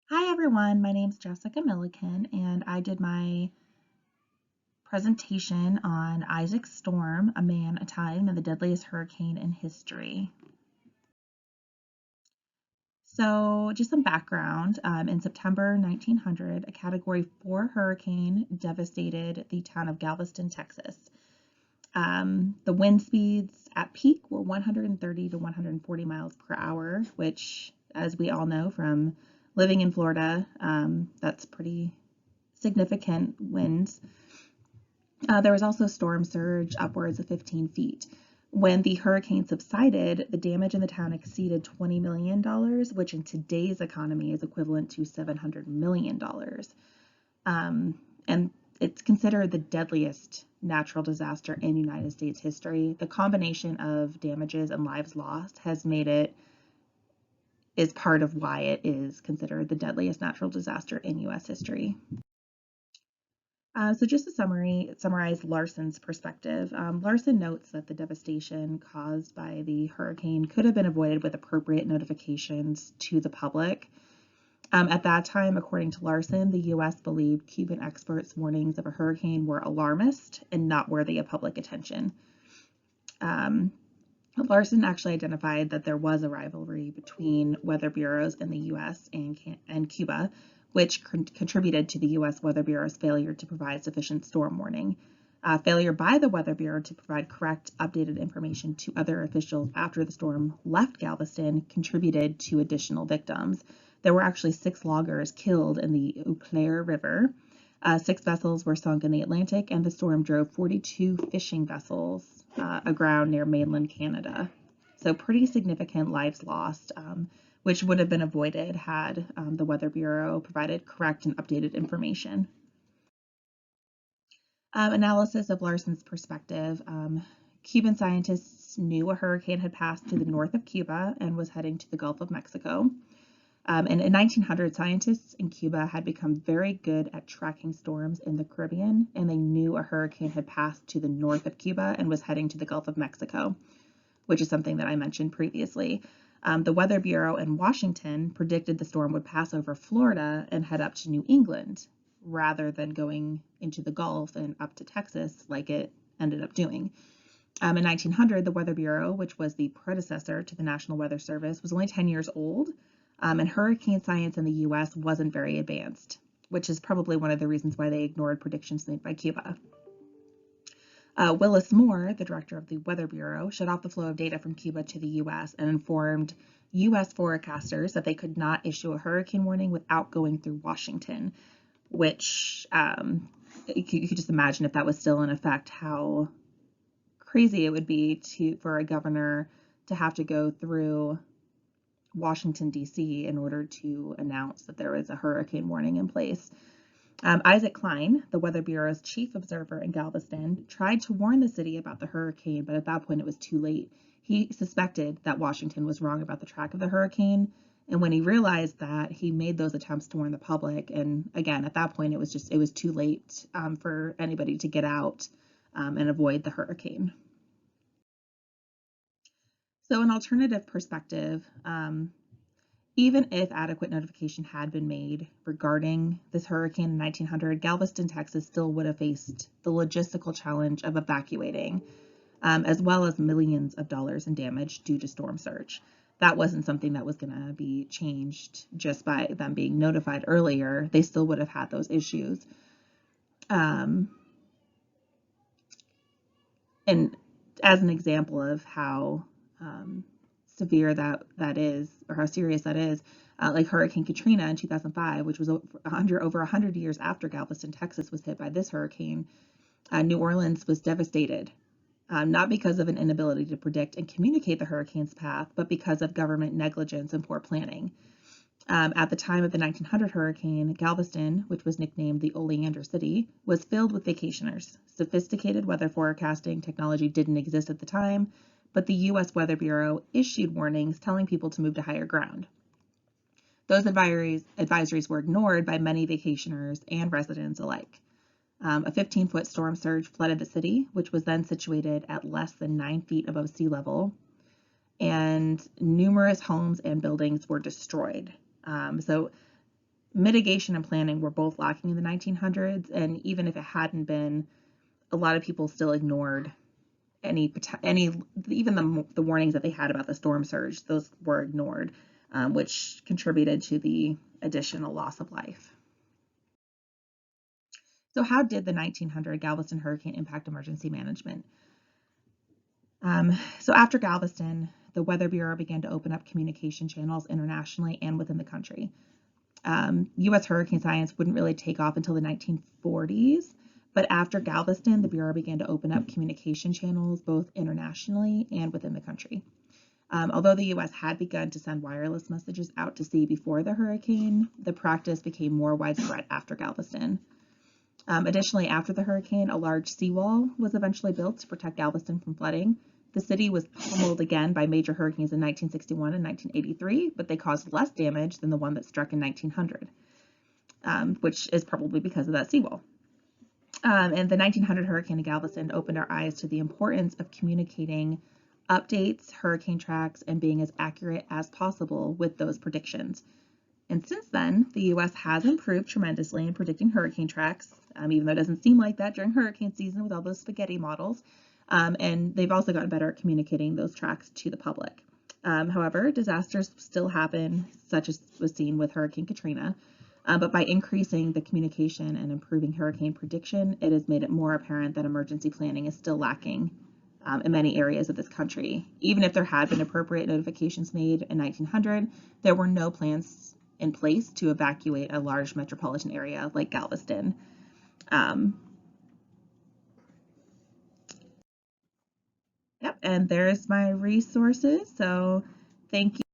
Hi everyone, my name's Jessica Milliken and I did my presentation on Isaac Storm, a man, a time, and the deadliest hurricane in history. So just some background, in September 1900, a Category 4 hurricane devastated the town of Galveston, Texas. The wind speeds at peak were 130 to 140 miles per hour, which, as we all know from living in Florida, that's pretty significant winds. There was also storm surge upwards of 15 feet. When the hurricane subsided, the damage in the town exceeded $20 million, which in today's economy is equivalent to $700 million. And it's considered the deadliest natural disaster in United States history. The combination of damages and lives lost is part of why it is considered the deadliest natural disaster in U.S. history. So just to summarize Larson's perspective, Larson notes that the devastation caused by the hurricane could have been avoided with appropriate notifications to the public. At that time, according to Larson, the U.S. believed Cuban experts' warnings of a hurricane were alarmist and not worthy of public attention. Larson actually identified that there was a rivalry between weather bureaus in the U.S. and Cuba, which contributed to the U.S. Weather Bureau's failure to provide sufficient storm warning. Failure by the Weather Bureau to provide correct, updated information to other officials after the storm left Galveston contributed to additional victims. There were actually 6 loggers killed in the Eau Claire River. 6 vessels were sunk in the Atlantic, and the storm drove 42 fishing vessels aground near mainland Canada. So pretty significant lives lost, which would have been avoided had the Weather Bureau provided correct and updated information. Analysis of Larson's perspective. Cuban scientists knew a hurricane had passed to the north of Cuba and was heading to the Gulf of Mexico. And in 1900, scientists in Cuba had become very good at tracking storms in the Caribbean, and they knew a hurricane had passed to the north of Cuba and was heading to the Gulf of Mexico, which is something that I mentioned previously. The Weather Bureau in Washington predicted the storm would pass over Florida and head up to New England, rather than going into the Gulf and up to Texas like it ended up doing. In 1900, the Weather Bureau, which was the predecessor to the National Weather Service, was only 10 years old, and hurricane science in the U.S. wasn't very advanced, which is probably one of the reasons why they ignored predictions made by Cuba. Willis Moore, the director of the Weather Bureau, shut off the flow of data from Cuba to the U.S. and informed U.S. forecasters that they could not issue a hurricane warning without going through Washington, which you could just imagine if that was still in effect, how crazy it would be for a governor to have to go through Washington, D.C. in order to announce that there was a hurricane warning in place. Isaac Klein, the Weather Bureau's chief observer in Galveston, tried to warn the city about the hurricane, but at that point it was too late. He suspected that Washington was wrong about the track of the hurricane, and when he realized that, he made those attempts to warn the public. And again, at that point, it was too late for anybody to get out and avoid the hurricane. So an alternative perspective, even if adequate notification had been made regarding this hurricane in 1900, Galveston, Texas still would have faced the logistical challenge of evacuating, as well as millions of dollars in damage due to storm surge. That wasn't something that was going to be changed just by them being notified earlier. They still would have had those issues. And as an example of how severe that is, or how serious that is, like Hurricane Katrina in 2005, which was over 100 years after Galveston, Texas was hit by this hurricane. New Orleans was devastated, not because of an inability to predict and communicate the hurricane's path, but because of government negligence and poor planning. At the time of the 1900 hurricane, Galveston, which was nicknamed the Oleander City, was filled with vacationers. Sophisticated weather forecasting technology didn't exist at the time, but the U.S. Weather Bureau issued warnings telling people to move to higher ground. Those advisories were ignored by many vacationers and residents alike. A 15-foot storm surge flooded the city, which was then situated at less than 9 feet above sea level, and numerous homes and buildings were destroyed. So mitigation and planning were both lacking in the 1900s, and even if it hadn't been, a lot of people still ignored any even the warnings that they had about the storm surge. Those were ignored, which contributed to the additional loss of life. So how did the 1900 Galveston hurricane impact emergency management? So after Galveston, the Weather Bureau began to open up communication channels internationally and within the country. U.S. hurricane science wouldn't really take off until the 1940s, but after Galveston, the Bureau began to open up communication channels both internationally and within the country. Although the U.S. had begun to send wireless messages out to sea before the hurricane, the practice became more widespread after Galveston. Additionally, after the hurricane, a large seawall was eventually built to protect Galveston from flooding. The city was pummeled again by major hurricanes in 1961 and 1983, but they caused less damage than the one that struck in 1900, which is probably because of that seawall. And the 1900 hurricane in Galveston opened our eyes to the importance of communicating updates, hurricane tracks, and being as accurate as possible with those predictions. And since then, the U.S. has improved tremendously in predicting hurricane tracks, even though it doesn't seem like that during hurricane season with all those spaghetti models. And they've also gotten better at communicating those tracks to the public. However, disasters still happen, such as was seen with Hurricane Katrina. But by increasing the communication and improving hurricane prediction, it has made it more apparent that emergency planning is still lacking in many areas of this country. Even if there had been appropriate notifications made in 1900, there were no plans in place to evacuate a large metropolitan area like Galveston. Yep, and there's my resources. So thank you.